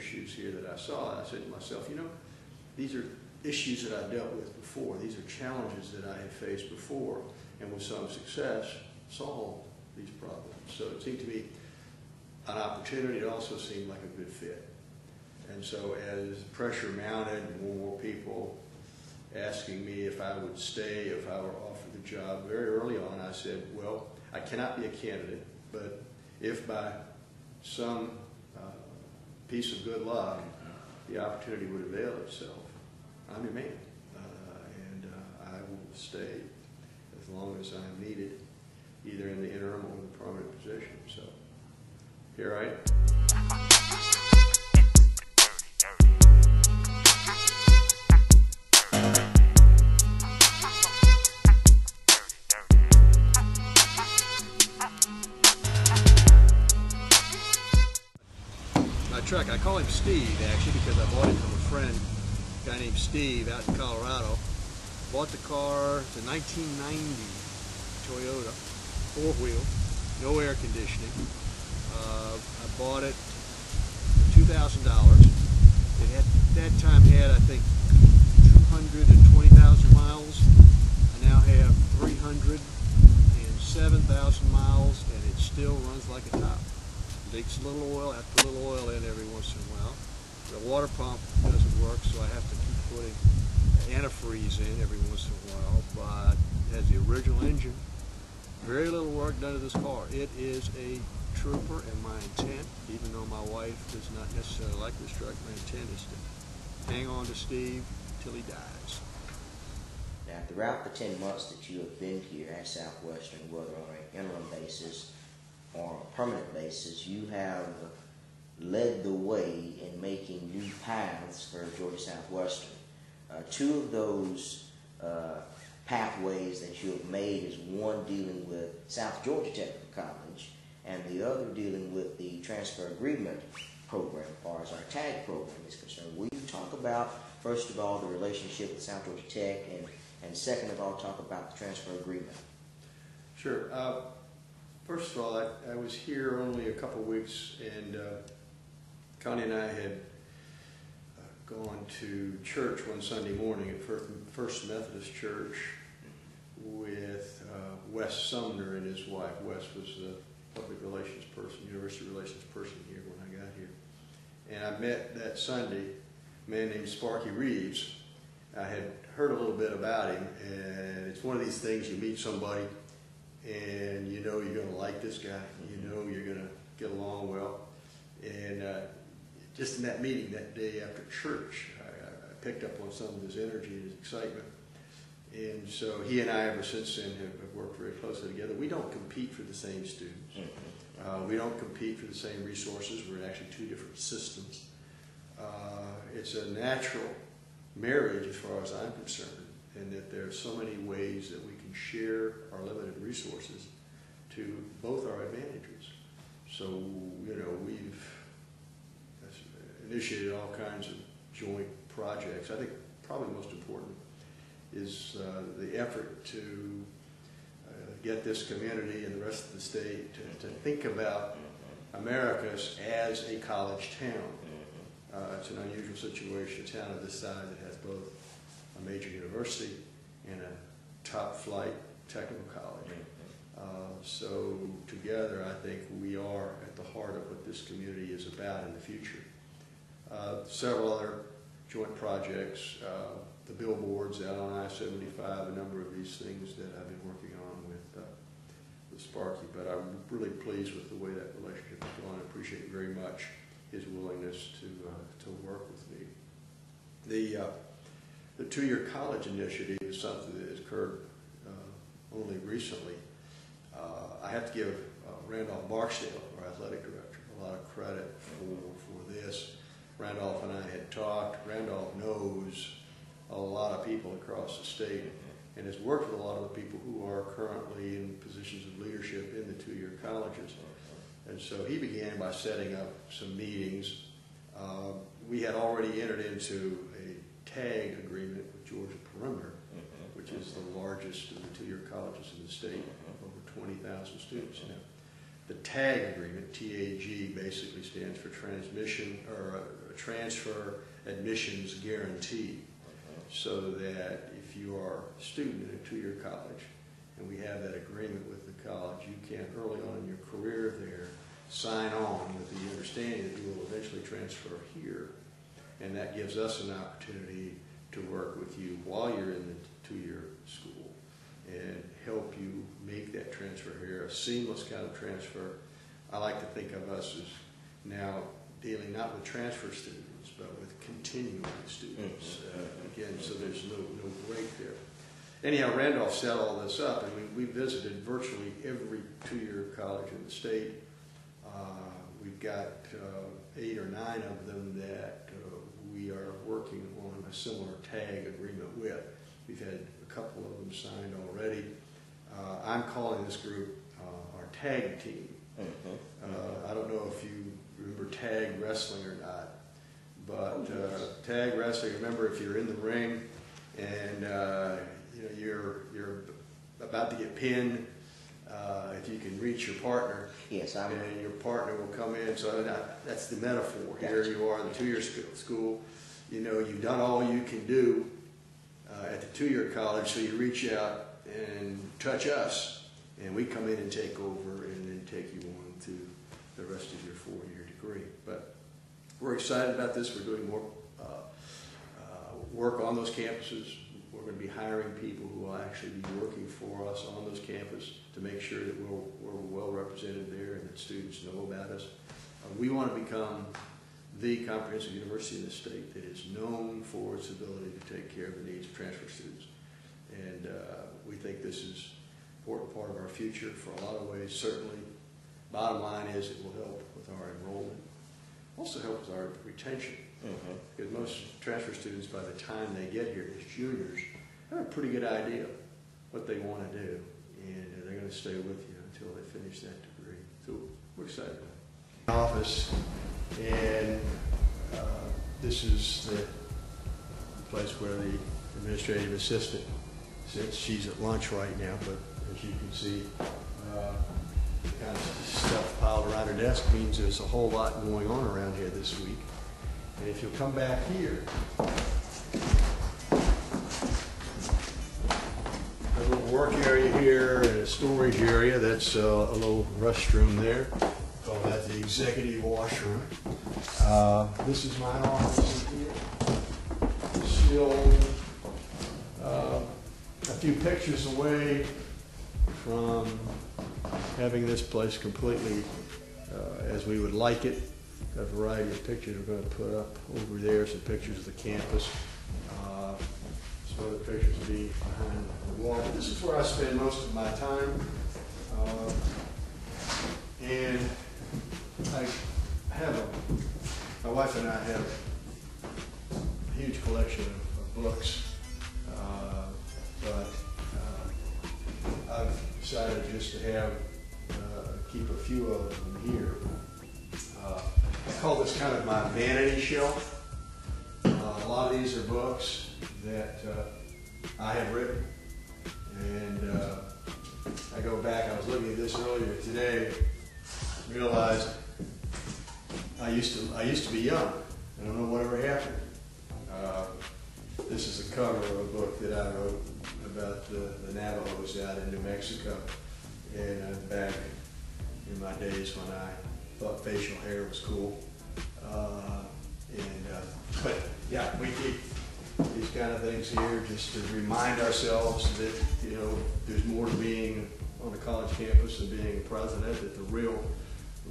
issues here that I saw. And I said to myself, you know, these are issues that I've dealt with before. These are challenges that I have faced before, and with some success, solved these problems. So it seemed to me an opportunity. It also seemed like a good fit. And so as pressure mounted, more people asking me if I would stay, if I were offered the job, very early on I said, well, I cannot be a candidate, but if by some piece of good luck the opportunity would avail itself, I'm your man, and I will stay as long as I'm needed, either in the interim or the permanent position. So here I am. Truck. I call him Steve actually because I bought it from a friend, a guy named Steve out in Colorado. Bought the car, it's a 1990 Toyota, 4-wheel, no air conditioning. I bought it for $2,000. It had, at that time had, I think, 220,000 miles. I now have 307,000 miles, and it still runs like a top. Leaks a little oil, I have to put a little oil in every once in a while. The water pump doesn't work, so I have to keep putting antifreeze in every once in a while, but it has the original engine. Very little work done to this car. It is a trooper, and my intent, even though my wife does not necessarily like this truck, my intent is to hang on to Steve till he dies. Now, throughout the 10 months that you have been here at Southwestern, whether on an interim basis or on a permanent basis, you have led the way in making new paths for Georgia Southwestern. Two of those pathways that you have made is one dealing with South Georgia Technical College and the other dealing with the transfer agreement program, as far as our TAG program is concerned. Will you talk about, first of all, the relationship with South Georgia Tech, and second of all, talk about the transfer agreement? Sure. First of all, I was here only a couple weeks, and Connie and I had gone to church one Sunday morning at First Methodist Church with Wes Sumner and his wife. Wes was the public relations person, university relations person here when I got here. And I met that Sunday a man named Sparky Reeves. I had heard a little bit about him, and it's one of these things, you meet somebody and you know you're going to like this guy, you know you're going to get along well. And just in that meeting that day after church, I picked up on some of his energy and his excitement. And so he and I, ever since then, have worked very closely together. We don't compete for the same students. We don't compete for the same resources. We're in actually two different systems. It's a natural marriage as far as I'm concerned, and that there are so many ways that we can share our limited resources to both our advantages. So, you know, we've initiated all kinds of joint projects. I think probably most important is the effort to get this community and the rest of the state to think about America as a college town. It's an unusual situation, a town of this size that has both a major university and a top flight technical college. So together I think we are at the heart of what this community is about in the future. Several other joint projects, the billboards out on I-75, a number of these things that I've been working on with Sparky, but I'm really pleased with the way that relationship is going. I appreciate very much his willingness to work with me. The two-year college initiative is something that has occurred only recently. I have to give Randolph Barksdale, our athletic director, a lot of credit for this. Randolph and I had talked. Randolph knows a lot of people across the state and has worked with a lot of the people who are currently in positions of leadership in the two-year colleges. And so he began by setting up some meetings. We had already entered into a TAG agreement with Georgia Perimeter, which is the largest of the two-year colleges in the state, over 20,000 students now. The TAG agreement, TAG, basically stands for transmission or transfer admissions guarantee. So that if you are a student in a two-year college, and we have that agreement with the college, you can early on in your career there sign on with the understanding that you will eventually transfer here, and that gives us an opportunity to work with you while you're in the two-year school and help you make that transfer here, a seamless kind of transfer. I like to think of us as now dealing not with transfer students, but with continuing students. Again, so there's no break there. Anyhow, Randolph set all this up, and we visited virtually every two-year college in the state. We've got 8 or 9 of them that we are working on a similar TAG agreement with. We've had a couple of them signed already. I'm calling this group our TAG team. I don't know if you remember tag wrestling or not, but tag wrestling, remember if you're in the ring and you're about to get pinned, if you can reach your partner, yes, and your partner will come in. So that's the metaphor. Gotcha. Here you are in the two-year school. You know, you've done all you can do at the two-year college, so you reach out and touch us, and we come in and take over and then take you on to the rest of your 4-year degree. But we're excited about this. We're doing more work on those campuses. We're going to be hiring people who will actually be working for us on those campuses to make sure that we're well represented there and that students know about us. We want to become the comprehensive university in the state that is known for its ability to take care of the needs of transfer students. And we think this is an important part of our future for a lot of ways. Certainly, bottom line is it will help with our enrollment. Also help with our retention. Because most transfer students, by the time they get here as juniors, have a pretty good idea what they want to do. And they're going to stay with you until they finish that degree. So we're excited about it. Office, and this is the place where the administrative assistant sits. She's at lunch right now, but as you can see, the kind of stuff piled around her desk means there's a whole lot going on around here this week. And if you'll come back here, a little work area here and a storage area. That's a little restroom there. Call that the executive washroom. This is my office in here. Still a few pictures away from having this place completely as we would like it. Got a variety of pictures we're going to put up over there, some pictures of the campus. Some other pictures will be behind the wall. But this is where I spend most of my time. And I have my wife and I have a huge collection of books, but I've decided just to have keep a few of them here. I call this kind of my vanity shelf. A lot of these are books that I have written, and I go back. I was looking at this earlier today. Realized I used to be young. I don't know whatever happened. This is a cover of a book that I wrote about the Navajos out in New Mexico, and back in my days when I thought facial hair was cool. But yeah, we keep these kind of things here just to remind ourselves that, you know, there's more to being on a college campus than being a president, that the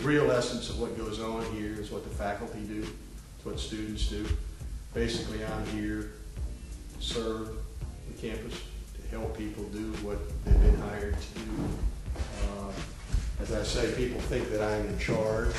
real essence of what goes on here is what the faculty do, it's what students do. Basically, I'm here to serve the campus, to help people do what they've been hired to do. As I say, people think that I'm in charge,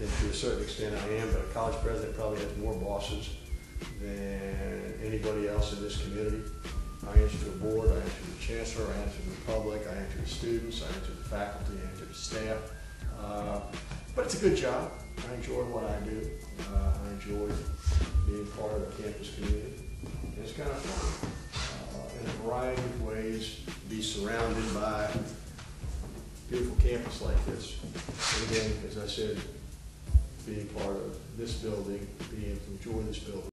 and to a certain extent I am, but a college president probably has more bosses than anybody else in this community. I answer to the board, I answer to the chancellor, I answer to the public, I answer to students, I answer to the faculty, I answer to staff. But it's a good job. I enjoy what I do. I enjoy being part of the campus community. And it's kind of fun in a variety of ways, be surrounded by beautiful campus like this. And again, as I said, being part of this building, being able to enjoy this building.